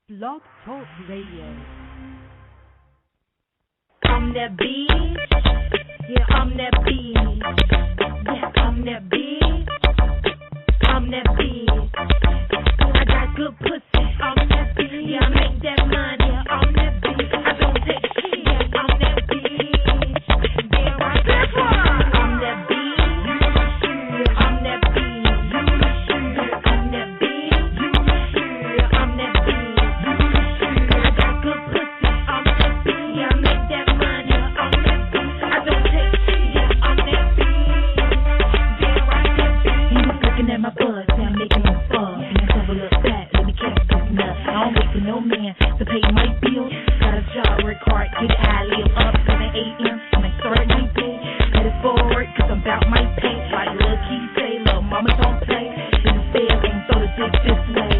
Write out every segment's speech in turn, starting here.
Blog Talk Radio. I'm that bitch. Yeah, I'm that bitch. Yeah, I'm that bitch. I'm that bitch. I got good pussy. I'm that bitch. Yeah, I make that money. Yeah, I'm that bitch. I don't take shit. Yeah, I'm that bitch. Damn right. That's why I'm that bitch. Yeah, I'm that bitch. I'm that bitch. Yeah, I'm that bitch. I got good pussy. I'm that bitch. Yeah, I make that money. Yeah, I'm that bitch. I don't take shit. Yeah, I'm that bitch. Damn right. He was looking at my buzz. Now I'm making him fuck. And that's over the fat. Let me catch this nut. I don't wait for no man to pay my bills. Got a job, work hard, get high, live up 7 a.m. and I start my day. Pay it forward, cause I'm about my pay. Like Lil' Key say, little mama don't play. In the bed, and throw the dick this way.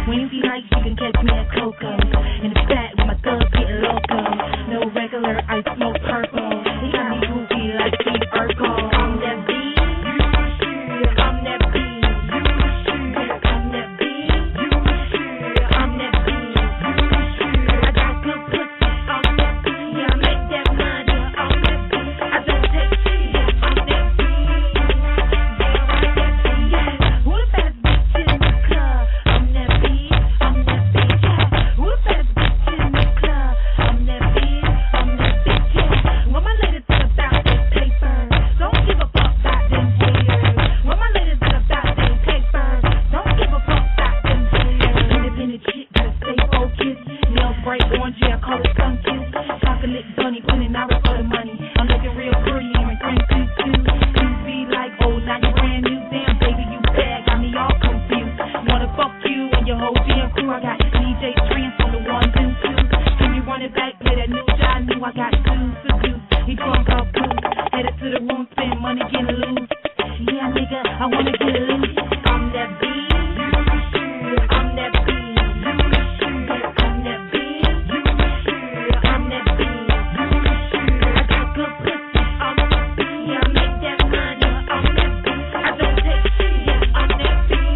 Wednesday nights, you can catch me at Coco's. In the fat, with my thugs getting loco. No regular, I smoke purple. They got me goofy like Steve Urkel. I'm that beat. I'm that beat. I'm that beat. I'm that beat. I got good pussy. I'm that beat. Yeah, I make that money. I'm that beat. I don't take shit. I'm that beat. Yeah, who the baddest bitch in the club? I'm that beat. I'm that bitch. Yeah, who the baddest bitch in the club? I'm that beat. I'm that bitch. Yeah, what my ladies think about this paper? Don't give a fuck about them haters. What my ladies think about this paper? Don't give a fuck about them haters. Independent chick, gotta stay focused. Nails bright orange, yeah, I call it sun kiss. Chocolate bunny, winning hours for the money. I'm looking real pretty in my green suit too. You be like, oh, now you brand new. Damn, baby, you bad, got me all confused. Wanna fuck you and your whole damn crew. I got DJ Trance on the ones and twos. Can you run it back, play that new John new? I got dudes to do. He drunk off booze. Headed to the room, spend money, get loose. Yeah, nigga, I wanna get loose. I'm that beat. I'm that beat. I'm that beat. I'm that beat. I got good pussy. I'm that beat. Yeah, I make that money. I'm that beat. I don't take shit. Yeah, I'm that beat.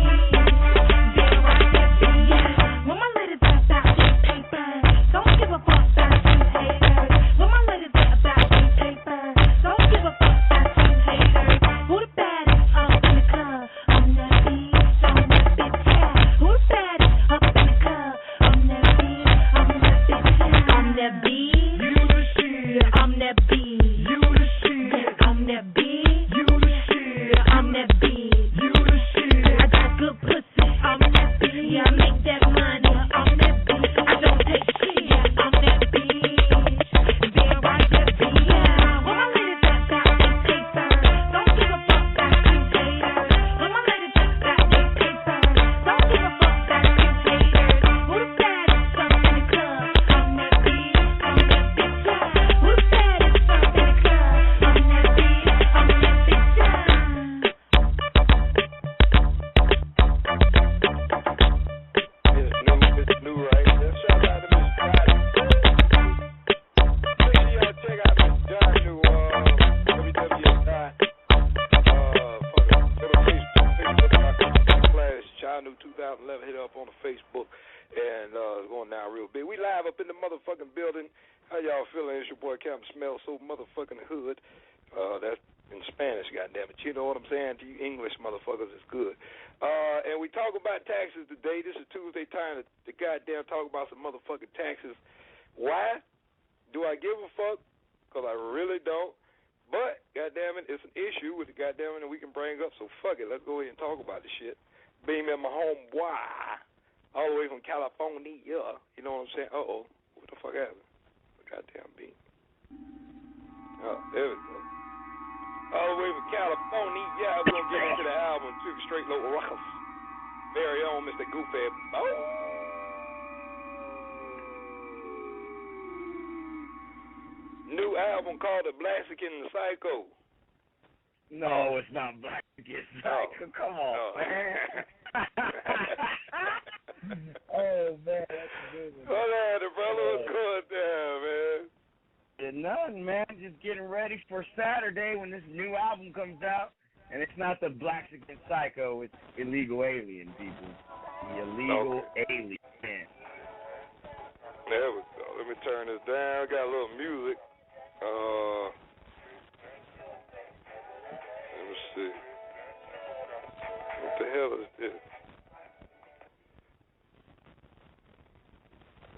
Damn right, that beat. Yeah, when my ladies got about this paper, don't give a fuck about you haters. When my ladies got about this paper, don't give a fuck about you haters. Who the baddest up in the club? I'm that beat. I'm that bitch. Yeah, who the baddest up in the club? I'm that beat. I'm that bitch. Yeah, I'm that beat. You the shit. I'm that beat. You the shit. I'm that beat. You the shit. I'm that beat. You the shit. I got good pussy. I'm that beat. Yeah, I make that money. I'm that beat. I don't take shit. Yeah, I'm that beat. Damn right, that beat. Yeah, when my ladies got about this paper, don't give a fuck about you haters. When my ladies got about this paper, don't give a fuck about you haters. Who the baddest up in the club? I'm that beat. I'm that bitch. Yeah, who the baddest up in the club? I'm that beat. I'm that bitch. Yeah. It's new, right? Let's shout out to Miss Friday. Make sure y'all check out Miss John new WWSI. For the Facebook class, Child New 2011. Hit it up on the Facebook, and it's going down real big. We live up in the motherfucking building. How y'all feeling? It's your boy Captain Smell So Motherfucking Hood. That's in Spanish, goddammit. You know what I'm saying? To you English motherfuckers, it's good. And we talk about taxes today. This is Tuesday time to goddamn talk about some motherfucking taxes. Why? Do I give a fuck? Because I really don't. But, goddammit, it's an issue with the goddammit that we can bring up. So fuck it. Let's go ahead and talk about this shit. Being at my homeboy, all the way from California. You know what I'm saying? Uh-oh. What the fuck happened? Goddamn beat. Oh, there we go. All the way from California. Yeah, we're going to get into the album, too. Straight local rockers. Very own Mr. Goofy. Oh. New album called The Blaxican Psycho. No, it's not Blaxican Psycho. Come on, man. Oh, man, that's a good one. Hold on, the brother was going down, man. Nothing, man. Just getting ready for Saturday when this new album comes out. And it's not the Blaxican Psycho, it's Illegal Alien, people. The Illegal Alien. There we go. Let me turn this down. I got a little music. Let me see. What the hell is this?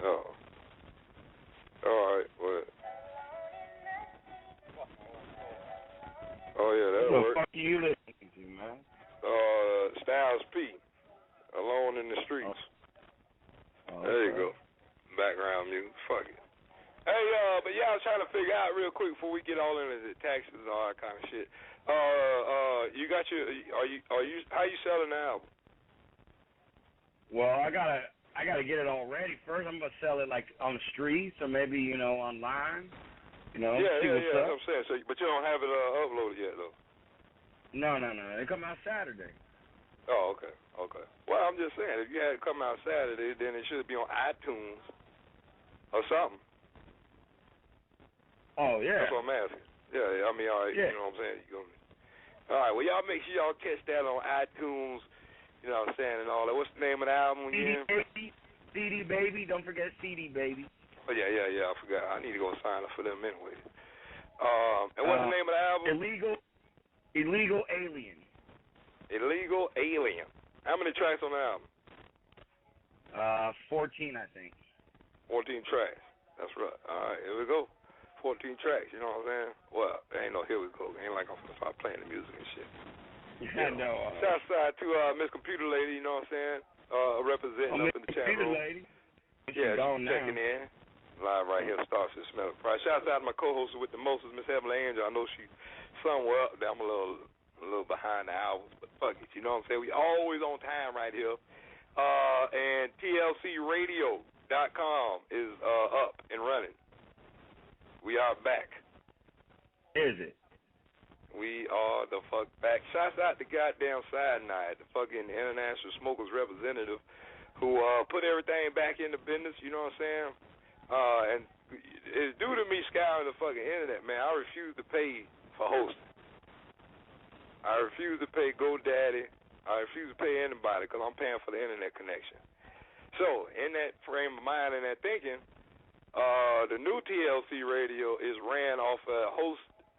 Oh. Alright, what? Oh, yeah, that'll work. What the fuck are you listening to, man? Styles P. Alone in the Streets. Oh, there you go. Background music. Fuck it. Hey, but yeah, I was trying to figure out real quick before we get all into the taxes and all that kind of shit. You got your, how you selling the album? Well, I gotta get it all ready. First, I'm gonna sell it like on the streets or maybe online. Yeah, see what's that's up. what I'm saying. So, but you don't have it uploaded yet, though. No. It come out Saturday. Oh, okay. Well, I'm just saying, if you had it come out Saturday, then it should be on iTunes or something. Oh, yeah. That's what I'm asking. Yeah, I mean, all right, yeah. You know what I'm saying? All right, well, y'all make sure y'all catch that on iTunes, you know what I'm saying, and all that. What's the name of the album again? CD Baby. Don't forget CD Baby. Oh, yeah, I forgot. I need to go sign up for them anyway. And what's the name of the album? Illegal Alien. Illegal Alien. How many tracks on the album? 14, I think. 14 tracks. That's right. All right, here we go. 14 tracks, you know what I'm saying? Well, ain't no here we go. Ain't like I'm going to start playing the music and shit. Yeah, no. Shout out to Miss Computer Lady, you know what I'm saying? Representing up in the chat room. Lady. Yeah, she's checking in. Live right here, Starts to Smell the Price. Shout out to my co-host with the most, Miss Heavenly Angel. I know she's somewhere up there. I'm a little behind the hours, but fuck it. You know what I'm saying? We always on time right here. And TLCradio.com is up and running. We are back. Is it? We are the fuck back. Shouts out to goddamn Side Night, the fucking international smokers representative who put everything back into business, you know what I'm saying? And it's due to me scouring the fucking internet, man. I refuse to pay for hosting. I refuse to pay GoDaddy. I refuse to pay anybody because I'm paying for the internet connection. So, in that frame of mind and that thinking, the new TLC radio is ran off a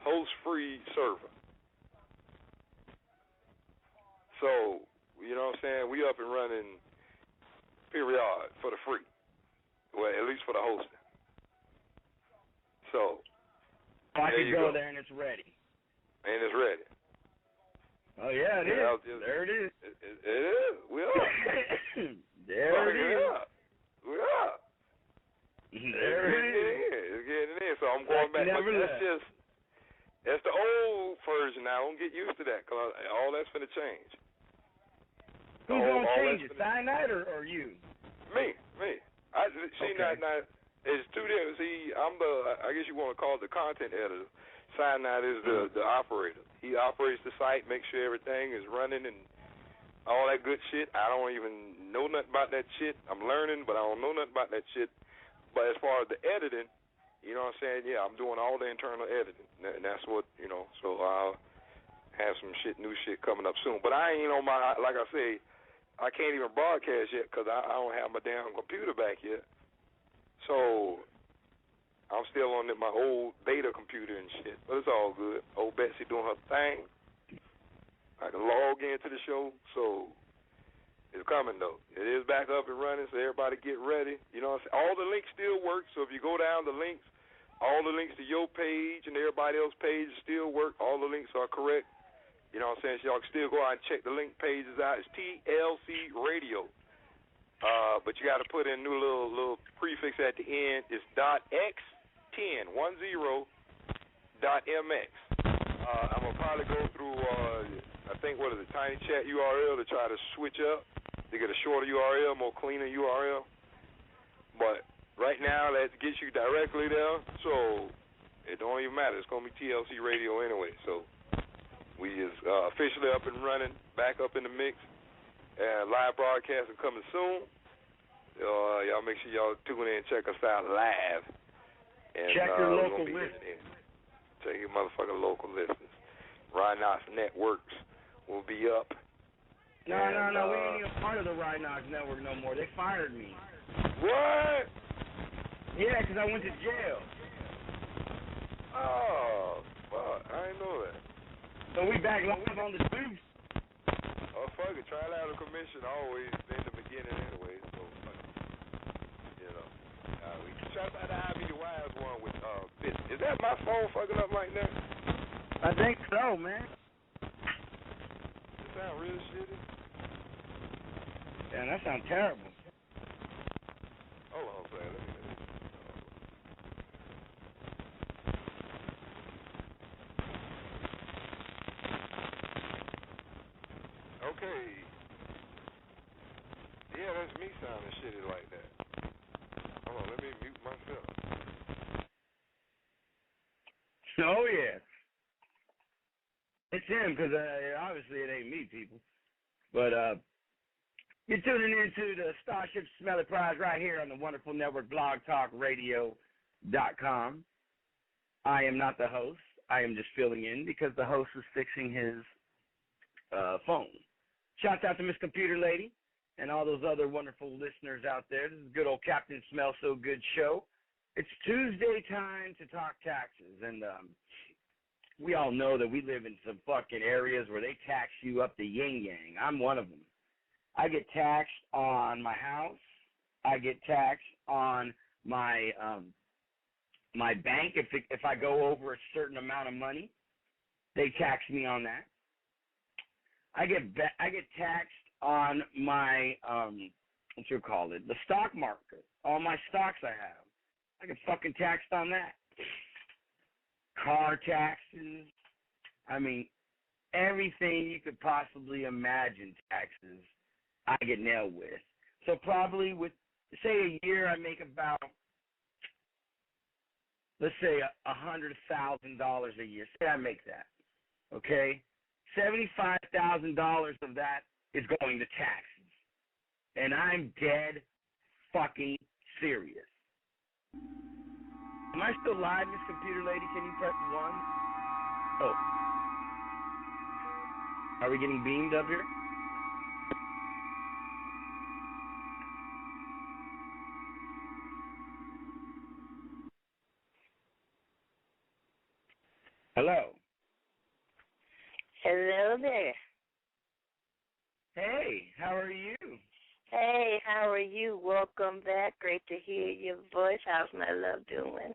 host-free server. So, you know what I'm saying? We up and running, period, for the free. Well, at least for the hosting. So, I can go there and it's ready. And it's ready. Oh, yeah, it is. There it is. It is. We are. There it is. We are. There it is. It's getting in. So I'm going back. That's the old version now. I don't get used to that because all that's going to change. Who's going to change it, Cyanide or you? Me. Not. It's two different. See, I'm I guess you want to call it the content editor. Cyanide is the operator. He operates the site, makes sure everything is running and all that good shit. I don't even know nothing about that shit. I'm learning, but I don't know nothing about that shit. But as far as the editing, you know what I'm saying? Yeah, I'm doing all the internal editing. And that's what, so I'll have some new shit coming up soon. But I ain't on like I say, I can't even broadcast yet because I don't have my damn computer back yet. So I'm still on my old beta computer and shit, but it's all good. Old Betsy doing her thing. I can log into the show, so it's coming, though. It is back up and running, so everybody get ready. You know what I'm saying? All the links still work, so if you go down the links, all the links to your page and everybody else's page still work. All the links are correct. You know what I'm saying? So y'all can still go out and check the link pages out. It's TLC Radio. But you got to put in a new little prefix at the end. It's .x10, 10.mx. I'm going to probably go through, I think, Tiny Chat URL to try to switch up to get a shorter URL, more cleaner URL. But right now, that gets you directly there, so it don't even matter. It's going to be TLC Radio anyway. So we is officially up and running, back up in the mix. Live broadcasting coming soon. Y'all make sure y'all tune in and check us out live. And, check your local list. Check your motherfucking local listeners. Rhinox Networks will be up. No, we ain't even part of the Rhinox Network no more. They fired me. What? Yeah, 'cause I went to jail. Oh, fuck. I didn't know that. So we back live on the booth. Oh, fuck it. Trial out of commission always in the beginning anyway. So, fuck it. You know. We can try to find out how be the wise one with this. Is that my phone fucking up like that? I think so, man. It sound real shitty. Yeah, that sounds terrible. Hold on, man. Let me. Okay. Yeah, that's me sounding shitty like that. Hold on, let me mute myself. Oh, yeah. It's him, because obviously it ain't me, people. But you're tuning into the Starship Smelly Prize right here on the wonderful network, blogtalkradio.com. I am not the host. I am just filling in because the host is fixing his phone. Shouts out to Miss Computer Lady and all those other wonderful listeners out there. This is good old Captain Smell So Good show. It's Tuesday time to talk taxes, and we all know that we live in some fucking areas where they tax you up the yin-yang. I'm one of them. I get taxed on my house. I get taxed on my my bank. If I go over a certain amount of money, they tax me on that. I get taxed on my what you call it, the stock market. All my stocks I have, I get fucking taxed on that. Car taxes. I mean, everything you could possibly imagine taxes, I get nailed with. So probably with, say, a year I make about, let's say, $100,000 a year. Say I make that, okay? $75,000 of that is going to taxes, and I'm dead fucking serious. Am I still live, Miss Computer Lady? Can you press 1? Oh. Are we getting beamed up here? Hello. Hello there. Hey, how are you? Hey, how are you? Welcome back. Great to hear your voice. How's my love doing?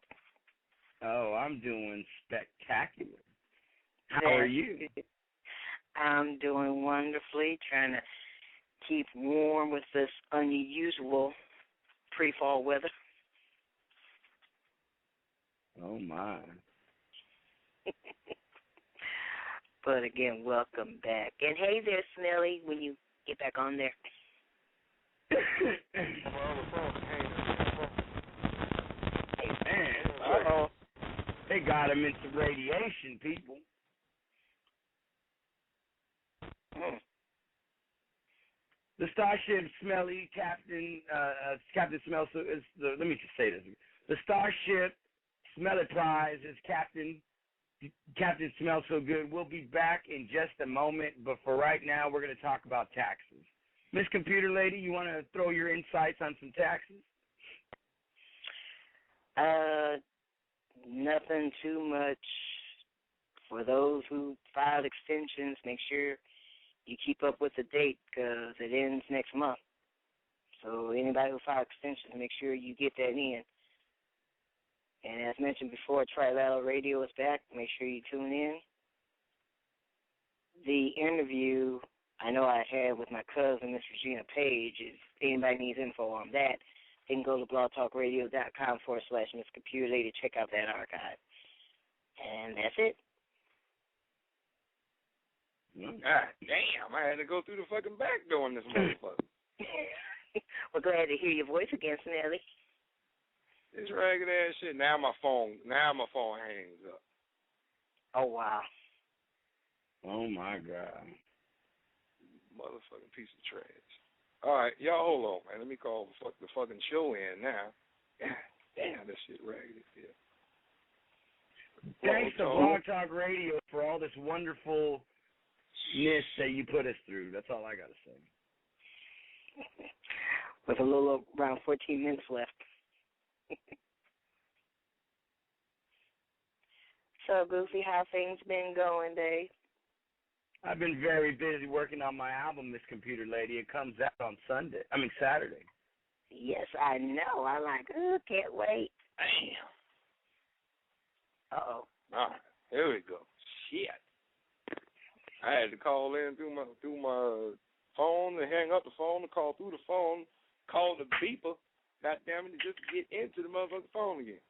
Oh, I'm doing spectacular. How are you? I'm doing wonderfully, trying to keep warm with this unusual pre-fall weather. Oh, my. But again, welcome back. And hey there, Smelly, when you get back on there. Hey, man. Uh-oh. They got him into radiation, people. The Starship Smelly Captain Smell. So is let me just say this: the Starship Smelly Prize is Captain Smell So Good. We'll be back in just a moment, but for right now, we're going to talk about taxes. Miss Computer Lady, you want to throw your insights on some taxes? Nothing too much. For those who filed extensions, make sure you keep up with the date because it ends next month. So anybody who filed extensions, make sure you get that in. And as mentioned before, Trilateral Radio is back. Make sure you tune in. The interview I know I had with my cousin, Miss Regina Page, if anybody needs info on that, they can go to blogtalkradio.com/Miss Computer Lady to check out that archive. And that's it. God damn, I had to go through the fucking back door in this motherfucker. We're glad to hear your voice again, Snelly. This ragged ass shit. Now my phone hangs up. Oh, wow. Oh, my God. Motherfucking piece of trash. All right, y'all hold on, man. Let me call the fucking show in now. God damn, this shit ragged as hell. Thanks to Blog Talk Radio for all this wonderfulness that you put us through. That's all I got to say. With a little around 14 minutes left. So, Goofy, how things been going, Dave? I've been very busy working on my album, Miss Computer Lady. It comes out on Saturday. Yes, I know. I like, can't wait. Damn. Uh-oh. All right, here we go. Shit. I had to call in through my phone and hang up the phone and call through the phone, call the beeper, goddamn it, just to get into the motherfucking phone again.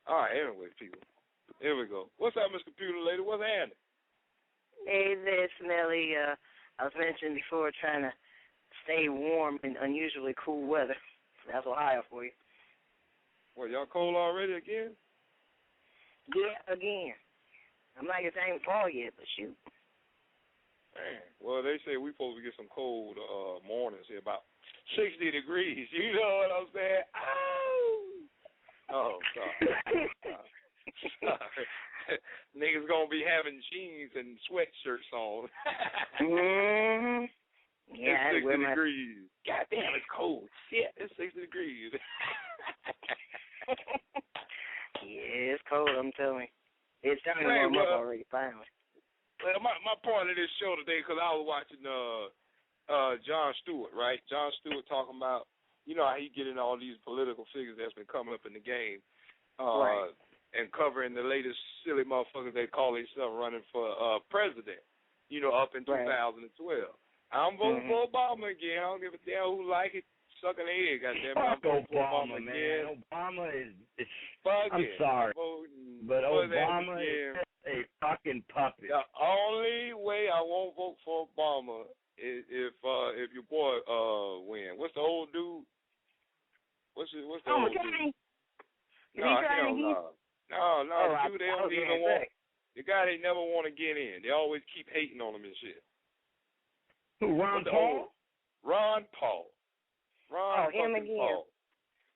All right, anyway, people. Here we go. What's up, Miss Computer Lady? What's happening? Hey there, Smelly. I was mentioning before trying to stay warm in unusually cool weather. That's Ohio for you. What, y'all cold already again? Yeah, again. I'm like, it ain't fall yet, but shoot. Man. Well, they say we supposed to get some cold mornings here, about 60 degrees. You know what I'm saying? Oh, sorry. Sorry. Niggas gonna be having jeans and sweatshirts on. Mm-hmm. Yeah, it's 60 degrees. God damn, it's cold. Shit, it's 60 degrees. Yeah, it's cold, I'm telling you. It's starting to warm up already, finally. Well, my point of this show today, because I was watching Jon Stewart, right? Jon Stewart talking about, you know, how he getting all these political figures that's been coming up in the game. Right. And covering the latest silly motherfuckers they call themselves running for president, you know, up in 2012. I'm voting for Obama again. I don't give a damn who like it. Suck an egg, goddamn it. I'm voting for Obama man. again. Obama is I'm sorry, but Obama is a fucking puppet. The only way I won't vote for Obama is if your boy win. What's the old dude? What's the old dude? No, dude, they don't even want. The guy they never want to get in. They always keep hating on him and shit. Who, Ron Paul? Ron Paul. Him again. Paul.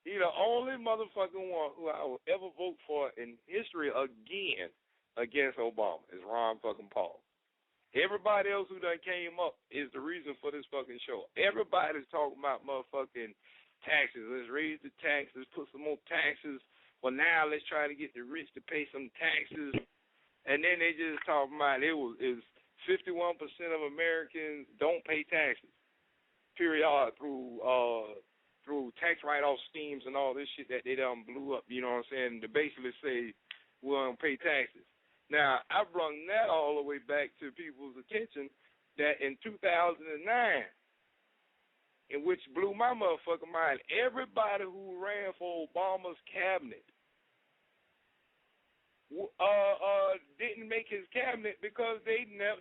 He the only motherfucking one who I will ever vote for in history again against Obama is Ron fucking Paul. Everybody else who done came up is the reason for this fucking show. Everybody's talking about motherfucking taxes. Let's raise the taxes, put some more taxes. Well, now let's try to get the rich to pay some taxes. And then they just talking about is 51% of Americans don't pay taxes, period, through tax write-off schemes and all this shit that they done blew up, you know what I'm saying, to basically say we don't pay taxes. Now, I brung that all the way back to people's attention that in 2009, in which blew my motherfucking mind, everybody who ran for Obama's cabinet didn't make his cabinet because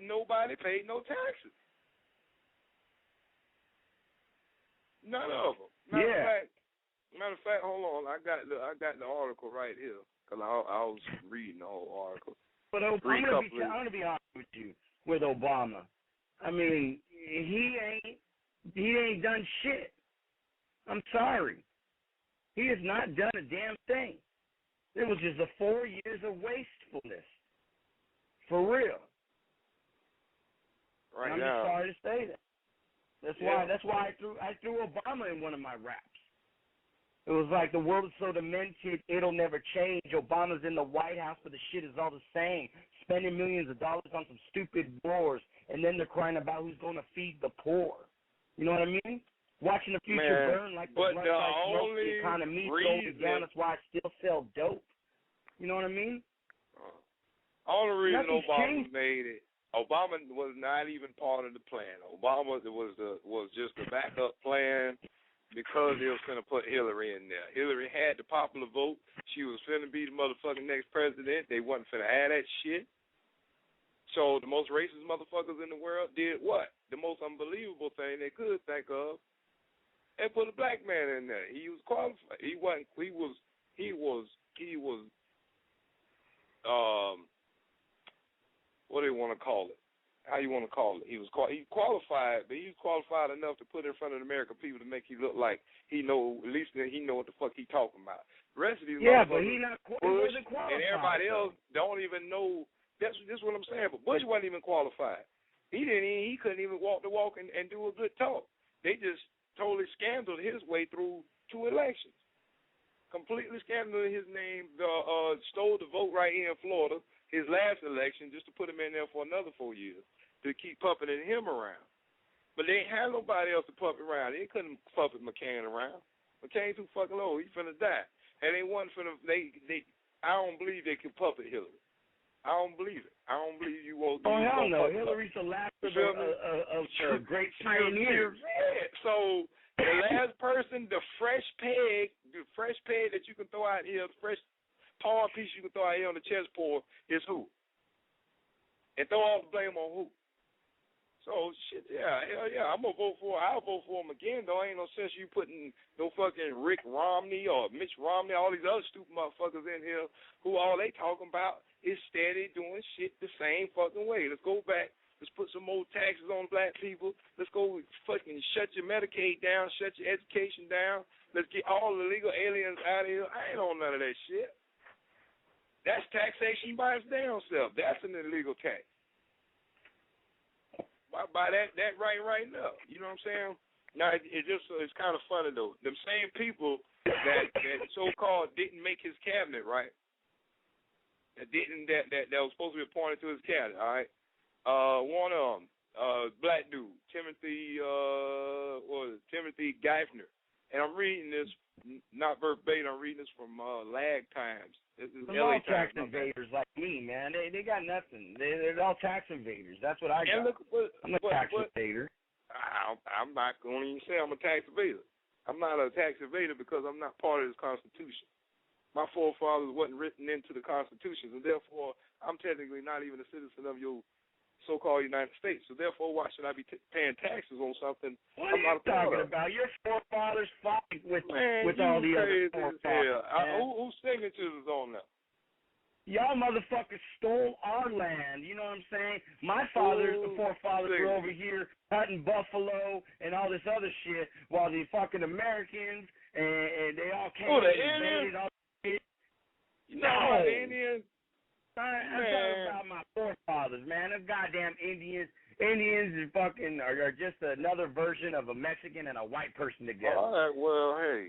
nobody paid no taxes. None of them. Matter of fact, hold on. I got the article right here because I was reading the whole article. But I'm gonna be honest with you with Obama. I mean, he ain't done shit. I'm sorry. He has not done a damn thing. It was just 4 years of wastefulness. For real. Right I'm now. just sorry to say that. That's why I threw Obama in one of my raps. It was like the world is so demented, it'll never change. Obama's in the White House, but the shit is all the same. Spending millions of dollars on some stupid wars, and then they're crying about who's going to feed the poor. You know what I mean? Watching the future burn like the blood smoke, the economy going down. That's why I still sell dope. You know what I mean? Only reason Obama made it, Obama was not even part of the plan. Obama was just a backup plan because they was going to put Hillary in there. Hillary had the popular vote. She was finna be the motherfucking next president. They wasn't finna have that shit. So the most racist motherfuckers in the world did what? The most unbelievable thing they could think of. They put a black man in there. He was qualified. He was what do you want to call it? How you want to call it? He qualified, but he was qualified enough to put in front of the American people to make he look like he know, at least he know what the fuck he talking about. The rest of these but he wasn't qualified. And everybody else don't even know. That's what I'm saying. But Bush wasn't even qualified. He couldn't even walk the walk and do a good talk. They just totally scandaled his way through 2 elections. completely scandalous his name, stole the vote right here in Florida, his last election, just to put him in there for another 4 years to keep puppeting him around. But they ain't had nobody else to puppet around. They couldn't puppet McCain around. McCain too fucking low. He finna die. And they wasn't finna. I don't believe they can puppet Hillary. I don't believe it. I don't believe you won't. Oh hell no! Hillary's the last of the great pioneers. So the last person, the fresh peg that you can throw out here, the fresh pawn piece you can throw out here on the chessboard is who? And throw all the blame on who? So shit, hell yeah, I'll vote for him again. Though ain't no sense you putting no fucking Rick Romney or Mitch Romney, all these other stupid motherfuckers in here who all they talking about is steady doing shit the same fucking way. Let's go back. Let's put some more taxes on black people. Let's go fucking shut your Medicaid down, shut your education down. Let's get all the illegal aliens out of here. I ain't on none of that shit. That's taxation by its damn self. That's an illegal tax. By that right now. You know what I'm saying? Now it's kind of funny though. Them same people that so-called didn't make his cabinet, right? That was supposed to be appointed to his cabinet, all right? One of them, black dude, Timothy Geithner. And I'm reading this, not verbatim, I'm reading this from Lag Times. This is LA all tax Times. invaders like me, man. They got nothing. They're all tax invaders. That's what I got. Look, I'm a tax invader. I'm not going to even say I'm a tax evader. I'm not a tax evader because I'm not part of this Constitution. My forefathers wasn't written into the Constitution, and therefore I'm technically not even a citizen of your so-called United States. So therefore, why should I be paying taxes on something I'm not talking about? Your forefathers fought with all the other forefathers. Whose signatures is on there? Y'all motherfuckers stole our land. You know what I'm saying? My forefathers were over here hunting buffalo and all this other shit, while the fucking Americans and they all came and invaded all this shit. You know about the Indians? I'm talking about my forefathers, man. Those goddamn Indians. Indians are just another version of a Mexican and a white person together. All right,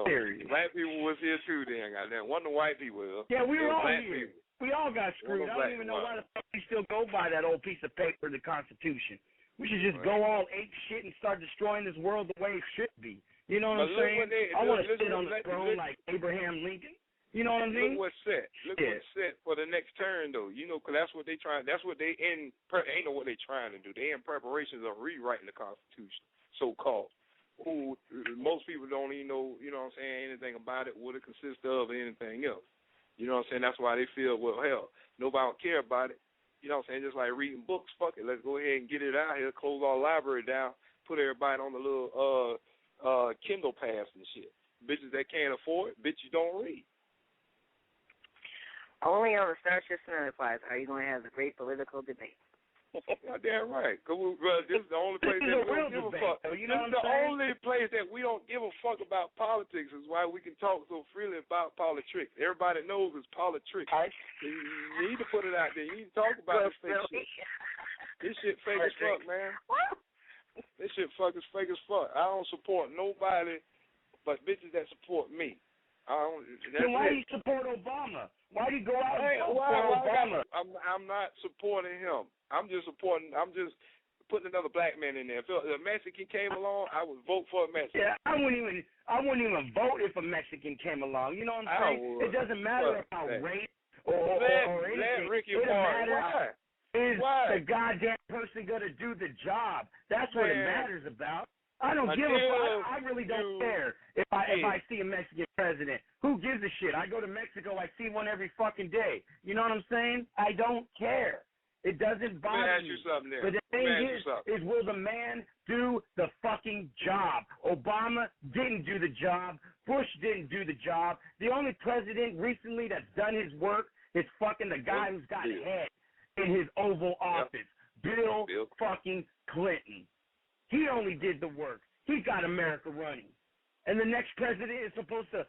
Serious. Black people was here too then. Wasn't the white people. Yeah, we were all here. People. We all got screwed. I don't even know why the fuck we still go by that old piece of paper, the Constitution. We should just go all ape shit and start destroying this world the way it should be. You know what I'm saying? I want to sit on the throne like Abraham Lincoln. You know what I mean? Look what's set. Look what's set for the next turn, though. You know, because that's what they trying. That's what they ain't know what they trying to do. They in preparations of rewriting the Constitution, so-called. Who most people don't even know. You know what I'm saying? Anything about it, what it consists of, or anything else. You know what I'm saying? That's why they feel, well, hell, nobody don't care about it. You know what I'm saying? Just like reading books. Fuck it. Let's go ahead and get it out here. Close our library down. Put everybody on the little Kindle Pass and shit. Bitches that can't afford it, bitches don't read. Only on the Star System Enterprise are you going to have the great political debate. Goddamn right. Cause this is the only place that we don't give a fuck. This is the only place that we don't give a fuck about politics. Is why we can talk so freely about politics. Everybody knows it's politics. You need to put it out there. You need to talk about this fake shit. This shit fake as fuck, man. This shit fake as fuck. I don't support nobody but bitches that support me. Then why do you support Obama? Why do you go out and support Obama? I'm not supporting him. I'm just putting another black man in there. If a Mexican came along, I would vote for a Mexican. Yeah, I wouldn't even vote if a Mexican came along. You know what I'm saying? It doesn't matter about race or anything. It matters. Is the goddamn person gonna do the job? That's what it matters about. I don't give a fuck. I really don't care if I see a Mexican president. Who gives a shit? I go to Mexico. I see one every fucking day. You know what I'm saying? I don't care. It doesn't bother me. But the thing is will the man do the fucking job? Obama didn't do the job. Bush didn't do the job. The only president recently that's done his work is fucking the guy who's got head in his Oval Office, Bill fucking Clinton. He only did the work. He got America running. And the next president is supposed to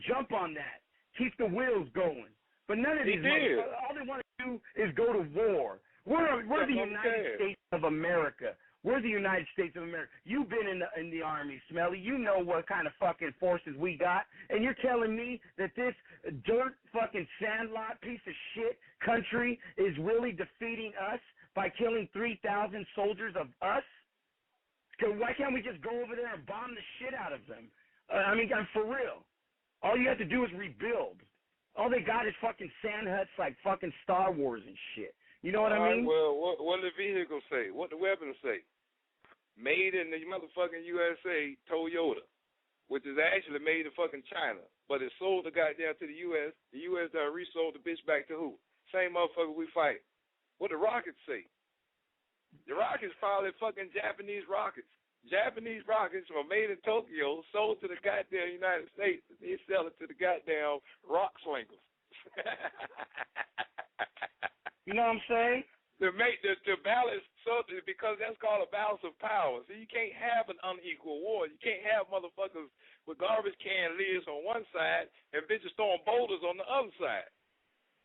jump on that, keep the wheels going. But none of these all they want to do is go to war. We're the United States of America. We're the United States of America. You've been in the Army, Smelly. You know what kind of fucking forces we got. And you're telling me that this dirt fucking sandlot piece of shit country is really defeating us by killing 3,000 soldiers of us? Why can't we just go over there and bomb the shit out of them? I mean, I'm for real. All you have to do is rebuild. All they got is fucking sand huts like fucking Star Wars and shit. You know what I mean? Well, what do the vehicles say? What the weapons say? Made in the motherfucking USA, Toyota, which is actually made in fucking China, but it's sold the goddamn to the U.S. The U.S. done resold the bitch back to who? Same motherfucker we fight. What the rockets say? The rockets probably fucking Japanese rockets. Japanese rockets were made in Tokyo, sold to the goddamn United States. They sell it to the goddamn rock slingers. You know what I'm saying? To make the balance, so because that's called a balance of power. So you can't have an unequal war. You can't have motherfuckers with garbage can lids on one side and bitches throwing boulders on the other side.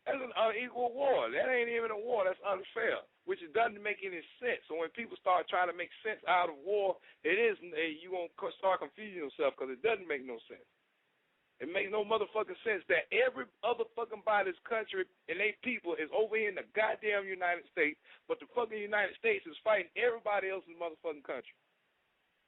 That's an unequal war. That ain't even a war. That's unfair, which it doesn't make any sense. So when people start trying to make sense out of war, it is you won't start confusing yourself because it doesn't make no sense. It makes no motherfucking sense that every other fucking body this country and they people is over here in the goddamn United States, but the fucking United States is fighting everybody else's motherfucking country.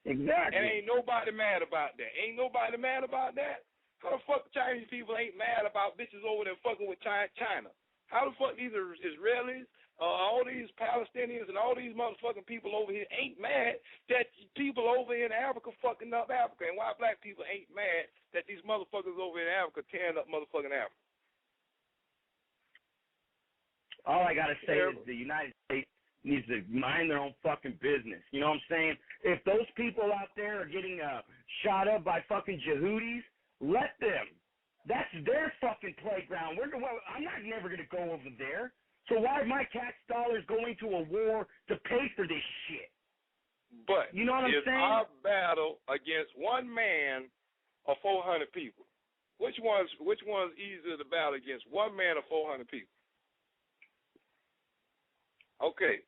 Exactly. And ain't nobody mad about that. Ain't nobody mad about that. How the fuck Chinese people ain't mad about bitches over there fucking with China? How the fuck these Israelis, all these Palestinians, and all these motherfucking people over here ain't mad that people over in Africa fucking up Africa? And why black people ain't mad that these motherfuckers over in Africa tearing up motherfucking Africa? All I gotta say is the United States needs to mind their own fucking business. You know what I'm saying? If those people out there are getting shot up by fucking Yehudis, let them. That's their fucking playground. I'm not never going to go over there. So why are my tax dollars going to a war to pay for this shit? But you know what I'm saying? Our battle against one man or 400 people. Which one's easier to battle against, one man or 400 people? Okay,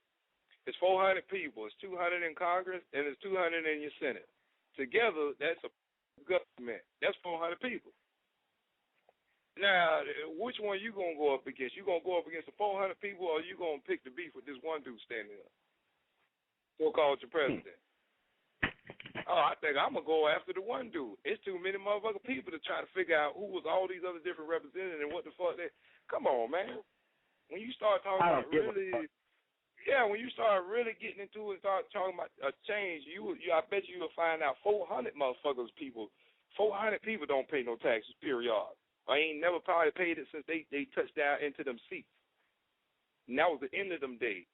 it's 400 people. It's 200 in Congress and it's 200 in your Senate. Together, that's a government. That's 400 people. Now, which one you going to go up against? You going to go up against the 400 people, or you going to pick the beef with this one dude standing up? So-called your president. Oh, I think I'm going to go after the one dude. It's too many motherfucking people to try to figure out who was all these other different representatives and what the fuck they... Come on, man. When you start talking about really... Yeah, when you start really getting into it, start talking about a change, I bet you will find out 400 motherfuckers people, 400 people don't pay no taxes, period. I ain't never probably paid it since they touched down into them seats. And that was the end of them days.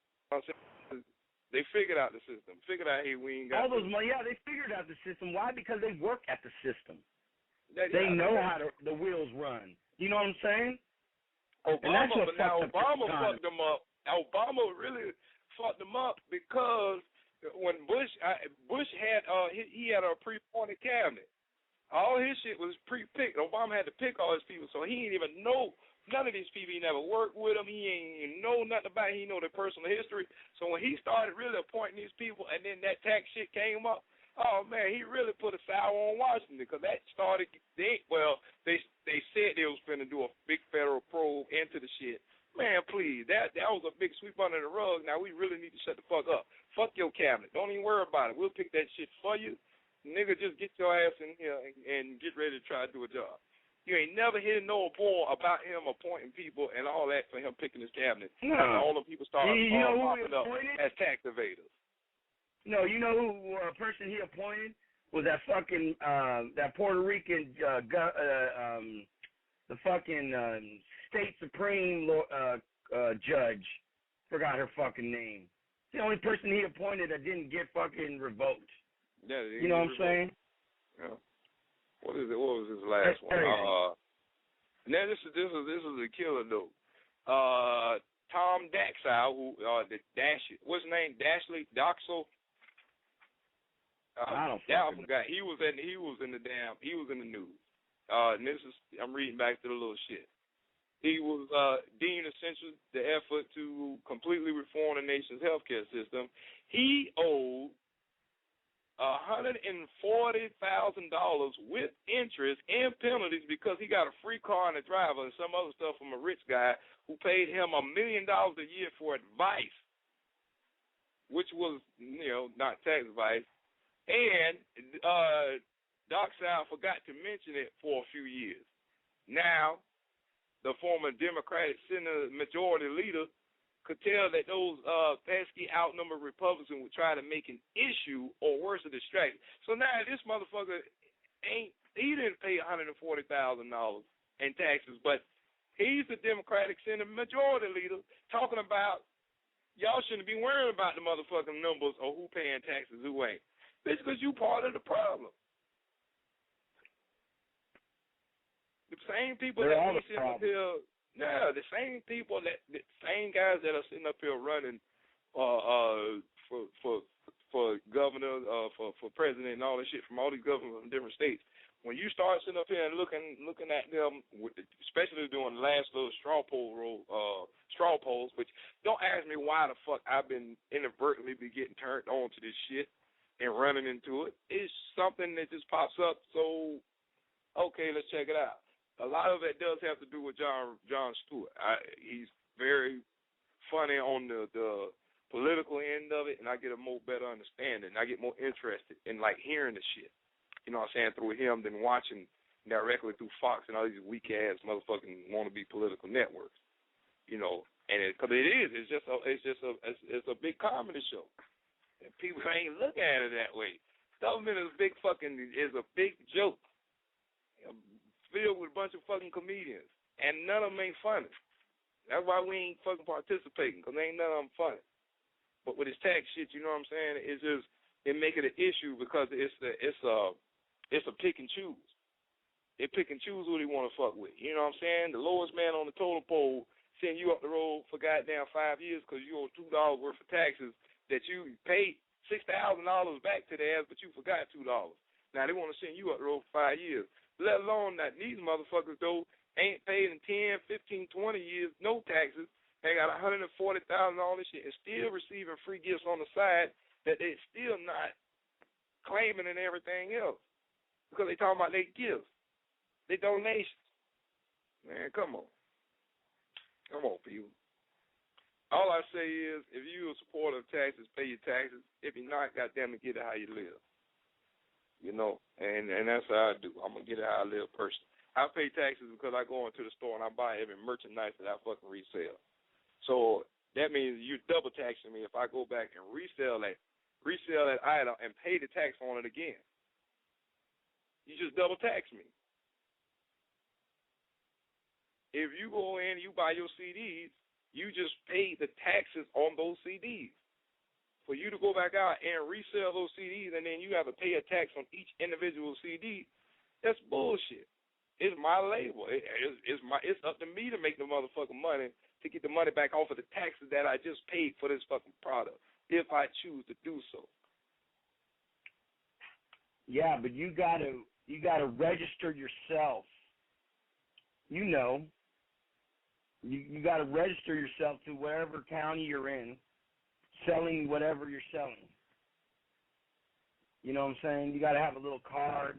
They figured out the system. Figured out, hey, we ain't got... All those money, yeah, they figured out the system. Why? Because they work at the system. They know how the wheels run. You know what I'm saying? Obama fucked them up. Obama really fucked them up because when Bush had he had a pre-appointed cabinet. All his shit was pre-picked. Obama had to pick all his people, so he didn't even know none of these people. He never worked with them. He ain't even know nothing about it. He know their personal history. So when he started really appointing these people, and then that tax shit came up, oh man, he really put a sour on Washington because that started. They said they was finna do a big federal probe into the shit. Man, please, that was a big sweep under the rug. Now we really need to shut the fuck up. Fuck your cabinet. Don't even worry about it. We'll pick that shit for you. Nigga, just get your ass in here and get ready to try to do a job. You ain't never heard no more about him appointing people and all that for him picking his cabinet. No. All the people start popping up as tax evaders. No, you know who person he appointed was that fucking that Puerto Rican the fucking state supreme judge. Forgot her fucking name. The only person he appointed that didn't get fucking revoked. Yeah, you know what I'm saying? Yeah. What is it? What was his last one? Now this is a killer though. Tom Daxel, who the what's his name? Doxel. I don't forgot. He was in the news. And this is I'm reading back to the little shit. he was deemed essential the effort to completely reform the nation's healthcare system. He owed $140,000 with interest and penalties because he got a free car and a driver and some other stuff from a rich guy who paid him $1 million a year for advice, which was, not tax advice. And Doc South forgot to mention it for a few years. Now, the former Democratic Senate Majority Leader could tell that those pesky outnumbered Republicans would try to make an issue or worse, a distraction. So now this motherfucker he didn't pay $140,000 in taxes, but he's the Democratic Senate Majority Leader talking about y'all shouldn't be worrying about the motherfucking numbers or who paying taxes, who ain't. It's because you part of the problem. The same people They're that all we the sit up here, the same people the same guys that are sitting up here running for governor, for president and all this shit from all these governors from different states. When you start sitting up here and looking at them, especially doing the last little straw polls, which don't ask me why the fuck I've been inadvertently getting turned on to this shit and running into it. It's something that just pops up. So, okay, let's check it out. A lot of it does have to do with Jon Stewart. He's very funny on the political end of it, and I get a more better understanding. I get more interested in hearing the shit. You know what I'm saying, through him than watching directly through Fox and all these weak ass motherfucking wannabe political networks. And because it's just a big comedy show, and people ain't looking at it that way. Government is a big joke. Filled with a bunch of fucking comedians, and none of them ain't funny. That's why we ain't fucking participating, because ain't none of them funny. But with this tax shit, you know what I'm saying, it make it an issue because it's a pick and choose. They pick and choose who they want to fuck with. You know what I'm saying? The lowest man on the totem pole send you up the road for goddamn 5 years because you owe $2 worth of taxes that you paid $6,000 back to their ass, but you forgot $2. Now they want to send you up the road for 5 years. Let alone that these motherfuckers, though, ain't paid in 10, 15, 20 years, no taxes. They got $140,000 shit and still receiving free gifts on the side that they still not claiming and everything else because they talking about their gifts, their donations. Man, come on. Come on, people. All I say is, if you're a supporter of taxes, pay your taxes. If you're not, goddamn it, get it how you live. And that's how I do. I'm going to get it how I live personally. I pay taxes because I go into the store and I buy every merchandise that I fucking resell. So that means you're double taxing me if I go back and resell that item and pay the tax on it again. You just double tax me. If you go in and you buy your CDs, you just pay the taxes on those CDs. For you to go back out and resell those CDs and then you have to pay a tax on each individual CD, that's bullshit. It's my label. It's up to me to make the motherfucking money to get the money back off of the taxes that I just paid for this fucking product, if I choose to do so. Yeah, but you gotta register yourself. You gotta register yourself to wherever county you're in, selling whatever you're selling. You know what I'm saying? You got to have a little card.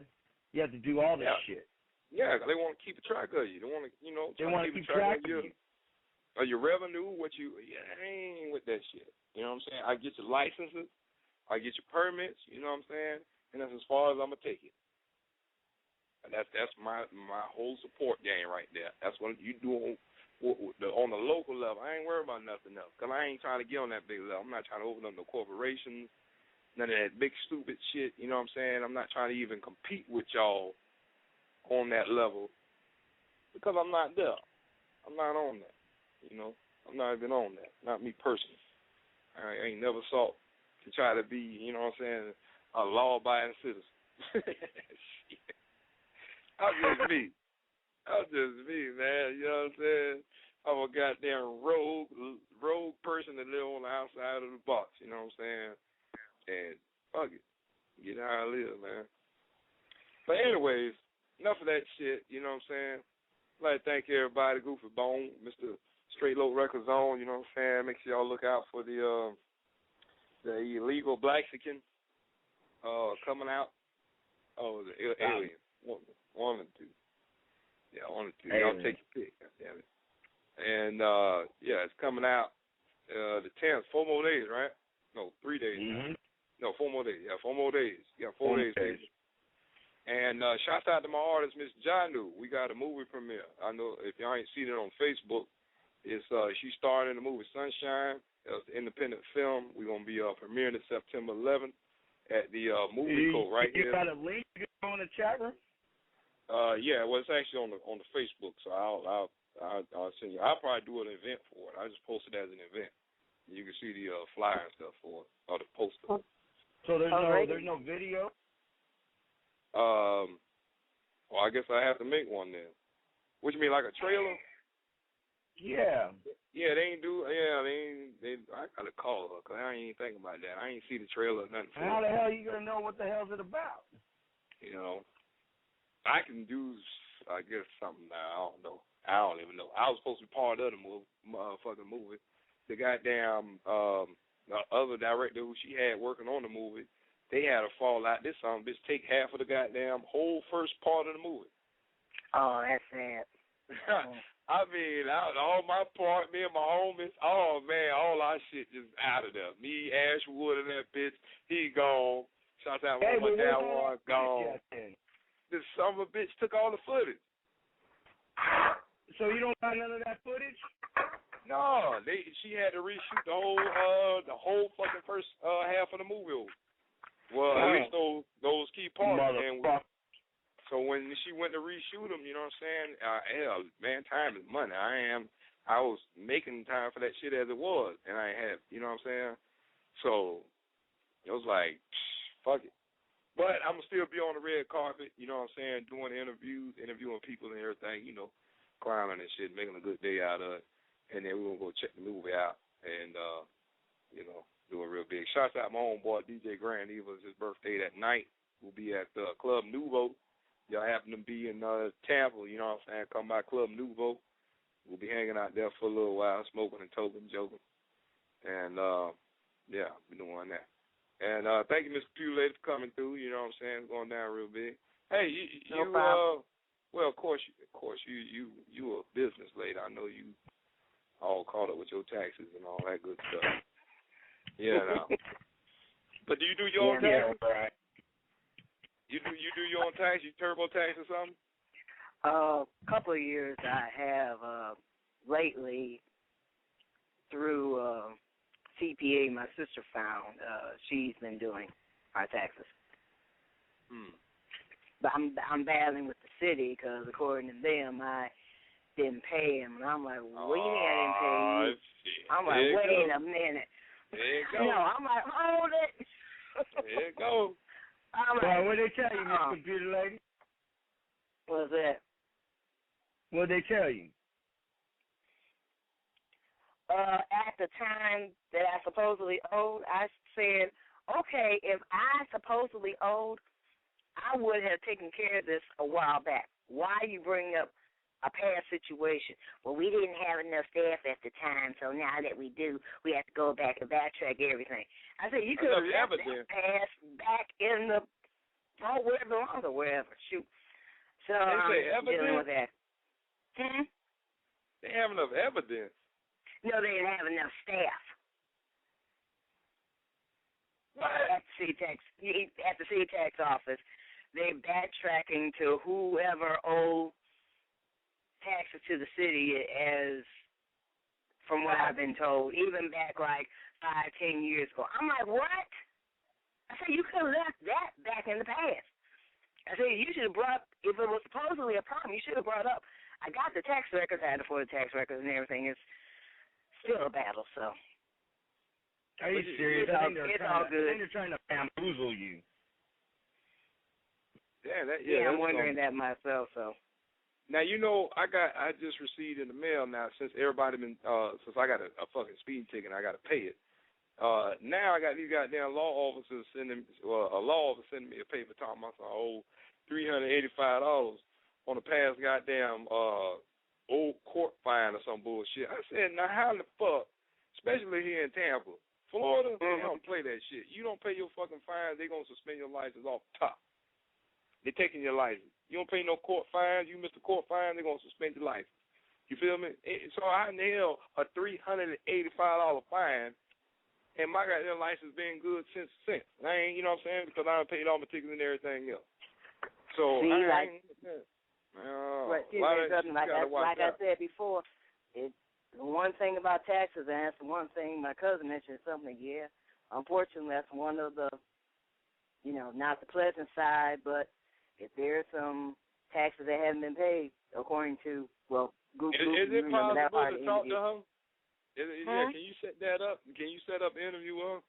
You have to do all this shit. Yeah, they want to keep a track of you. They want to, they want to keep track of you. Your revenue, I ain't with that shit. You know what I'm saying? I get your licenses, I get your permits, you know what I'm saying? And that's as far as I'm going to take it. And that's my whole support game right there. That's what you do on the local level. I ain't worried about nothing else because I ain't trying to get on that big level. I'm not trying to open up no corporations, none of that big stupid shit. You know what I'm saying? I'm not trying to even compete with y'all on that level because I'm not there. I'm not on that. I'm not even on that. Not me personally. I ain't never sought to try to be, you know what I'm saying, a law-abiding citizen. I'm just me. Man. You know what I'm saying? I'm a goddamn rogue person that live on the outside of the box. You know what I'm saying? And fuck it. Get how I live, man. But anyways, enough of that shit. You know what I'm saying? I'd like to thank everybody, Goofy Bone, Mr. Straight Low Records on, you know what I'm saying? Make sure y'all look out for the illegal Blaxican coming out. Oh, the alien. One and two. Yeah, one and two. Y'all take your pick, goddammit. And, it's coming out the 10th. 4 more days, right? No, 3 days. Mm-hmm. No, 4 more days. Yeah, 4 more days. Yeah, 4 days, baby. And shout out to my artist, Miss Janu. We got a movie premiere. I know if y'all ain't seen it on Facebook, it's she's starring in the movie Sunshine. It's an independent film. We're gonna be premiering it September 11th at the movie court right here. You got a link on the chat room? Yeah, well it's actually on the Facebook, so I'll send you. I'll probably do an event for it. I just post it as an event. You can see the flyer and stuff for it, or the poster. So there's no video? Well, I guess I have to make one then. What you mean, like a trailer? Yeah. Yeah, they ain't do. Yeah, I gotta call her because I ain't even thinking about that. I ain't see the trailer or nothing. How the hell you gonna know what the hell's it about? You know, I can do. I guess something now. I don't even know. I was supposed to be part of the motherfucking movie. The goddamn the other director who she had working on the movie. They had a fallout. This bitch take half of the goddamn whole first part of the movie. Oh, that's sad. I mean, all my part, me and my homies, oh man, all our shit just out of there. Me, Ashwood, and that bitch, he gone. Shout out to my dad one gone. This summer bitch took all the footage. So you don't got none of that footage? No, she had to reshoot the whole fucking first half of the movie over. Well, at least those key parts. So when she went to reshoot them, you know what I'm saying? Hell, man, time is money. I was making time for that shit as it was, and I had, you know what I'm saying? So it was like, fuck it. But I'm going to still be on the red carpet, you know what I'm saying, doing interviews, interviewing people and everything, you know, clowning and shit, making a good day out of it. And then we're going to go check the movie out and, you know, do it real big. Shouts out my homeboy, DJ Grand Eva. It's his birthday that night. We'll be at Club Nouveau. Y'all happen to be in Tampa, you know what I'm saying? Come by Club Nouveau. We'll be hanging out there for a little while, smoking and toking, joking. And, yeah, we're doing that. And thank you, Mr. Pew Lady, for coming through. You know what I'm saying? It's going down real big. Hey, you well, of course, you a business lady. I know you all caught up with your taxes and all that good stuff. Yeah, no. But do you do your own tax? Right. You do your own tax? You TurboTax or something? A couple of years I have lately through CPA my sister found. She's been doing our taxes. But I'm battling with the city because according to them I didn't pay him. And I'm like, what do you mean I didn't pay you? Shit. I'm like, wait a minute. There you go. No, I'm like, hold it. There you go. I'm like, Well, what did they tell you, Miss Computer Lady? What's that? What did they tell you? At the time that I supposedly owed, I said, okay, if I supposedly owed, I would have taken care of this a while back. Why are you bringing up a past situation? Well, we didn't have enough staff at the time, so now that we do, we have to go back and backtrack everything. I said, you could have left that past back in the, where it belongs or wherever. Shoot. So I'm dealing with that. They have enough evidence. No, they didn't have enough staff. What? At the city tax office, they're backtracking to whoever owed taxes to the city, as from what I've been told, even back like 5-10 years ago. I'm like, what? I said, you could have left that back in the past. I said, you should have brought, if it was supposedly a problem, you should have brought up. I got the tax records, I had to afford the tax records and everything. It's still a battle, so. Are you serious? It's all good. I think they're trying to bamboozle you. Yeah, I'm wondering that myself, so. Now, you know, I just received in the mail now, since everybody been, since I got a fucking speeding ticket and I got to pay it. Now I got these goddamn law officers sending, a law officer sending me a paper talking about some old $385 on the past goddamn old court fine or some bullshit. I said, now how in the fuck, especially here in Tampa, Florida, they don't play that shit. You don't pay your fucking fines, they going to suspend your license off top. They taking your license. You don't pay no court fines, you miss the court fine, they going to suspend your license. You feel me? So how in the hell a $385 fine and my goddamn license been good since. I ain't, you know what I'm saying? Because I done paid all my tickets and everything else. So see, like I said before, the one thing about taxes, and that's the one thing my cousin mentioned something. Yeah, unfortunately, that's one of the, not the pleasant side, but if there's some taxes that haven't been paid according to is it possible to talk to her? Yeah, can you set that up? Can you set up an interview with her?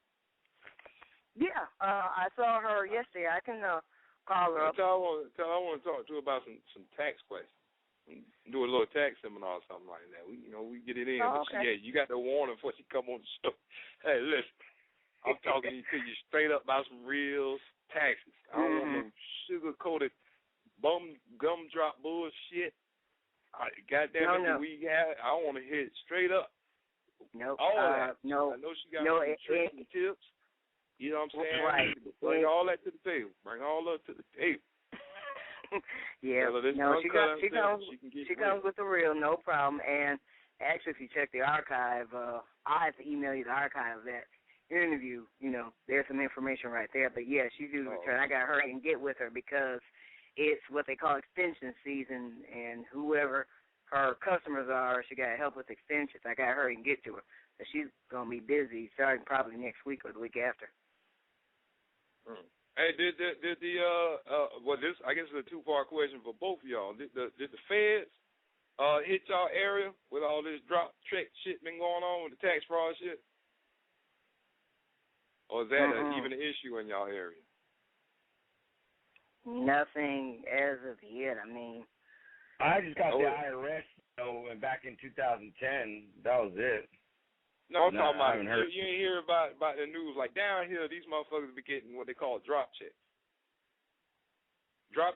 Yeah, I saw her yesterday. I can call her up. I want to talk to her about some tax questions. Do a little tax seminar or something like that. We get it in. Oh, but okay. You got the warning before she come on the show. Hey, listen, I'm talking to you straight up about some real taxes. I don't want no sugar-coated gumdrop bullshit. Goddamn it, we got. I want to hit it straight up. Nope. All that. No. I know she got some tricks and tips. You know what I'm saying? Right. Bring all that to the table. Bring all that to the table. Yeah. No, she comes with the real, no problem. And actually, if you check the archive, I'll have to email you the archive of that interview. There's some information right there. But yeah, she do return. I got to hurry and get with her because it's what they call extension season, and whoever her customers are, she got to help with extensions. I got to hurry and get to her. So she's going to be busy starting probably next week or the week after. Hey, did the this I guess is a two-part question for both of y'all. Did the feds hit y'all area with all this drop check shit been going on with the tax fraud shit? Or is that even an issue in y'all area? Nothing as of yet. I mean, I just got the IRS, and back in 2010, that was it. No, I'm talking about you ain't hear about the news. Like down here, these motherfuckers be getting what they call drop checks. Drop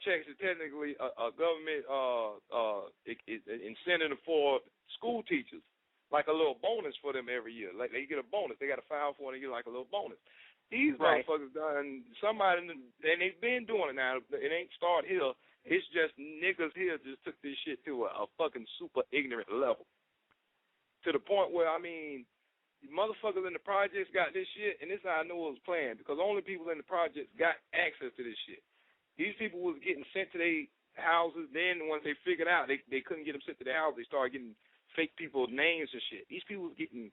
checks is technically a government incentive for school teachers, like a little bonus for them every year. Like they get a bonus, they got to file for it and get like a little bonus. These motherfuckers done somebody, and they've been doing it now. It ain't start here. It's just niggas here just took this shit to a fucking super ignorant level. To the point where, motherfuckers in the projects got this shit, and this is how I know it was planned, because only people in the projects got access to this shit. These people was getting sent to their houses. Then once they figured out they couldn't get them sent to their houses, they started getting fake people's names and shit. These people was getting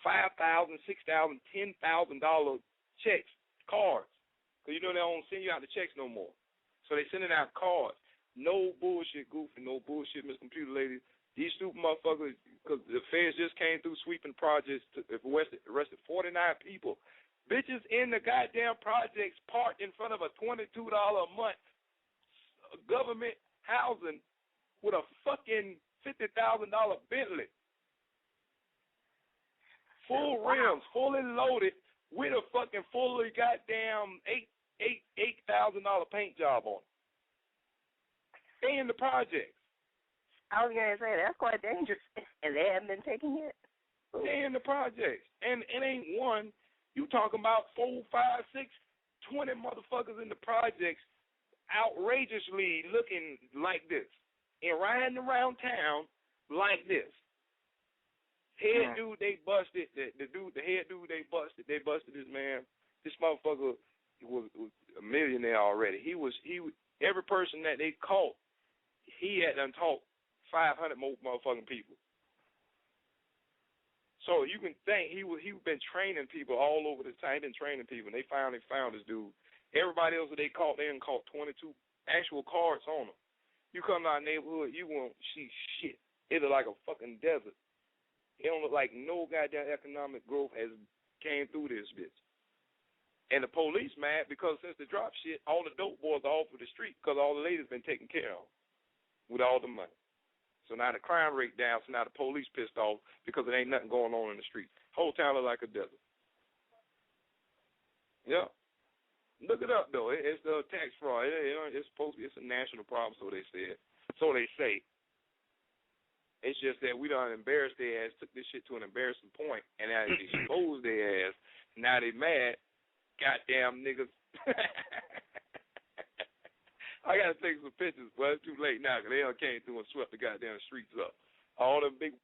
$5,000, $6,000, $10,000 checks, cards, because they don't send you out the checks no more. So they sending out cards. No bullshit, Goofy, no bullshit, Miss Computer Lady. These stupid motherfuckers, because the feds just came through sweeping projects, arrested 49 people. Bitches in the goddamn projects parked in front of a $22 a month government housing with a fucking $50,000 Bentley. Full rims, fully loaded, with a fucking fully goddamn $8,000 paint job on it. They in the projects. I was going to say, that's quite dangerous. And they haven't been taking it? They in the projects. And it ain't one. You talking about 4, 5, 6, 20 motherfuckers in the projects outrageously looking like this and riding around town like this. Head dude they busted, the head dude they busted this man. This motherfucker was a millionaire already. Every person that they caught, he had done taught 500 more motherfucking people. So you can think he been training people all over the time. He been training people, and they finally found this dude. Everybody else that they caught 22 actual cards on them. You come to our neighborhood, you won't see shit. It look like a fucking desert. It don't look like no goddamn economic growth has came through this bitch. And the police mad because since the drop shit, all the dope boys are off of the street because all the ladies been taken care of with all the money. So now the crime rate down, so now the police pissed off because there ain't nothing going on in the street. Whole town look like a desert. Yeah. Look it up, though. It's the tax fraud. It's supposed to be, it's a national problem, so they said. So they say. It's just that we done embarrassed their ass, took this shit to an embarrassing point, and now they exposed their ass. Now they mad. Goddamn niggas. I got to take some pictures, but it's too late now because they done came through and swept the goddamn streets up. All them big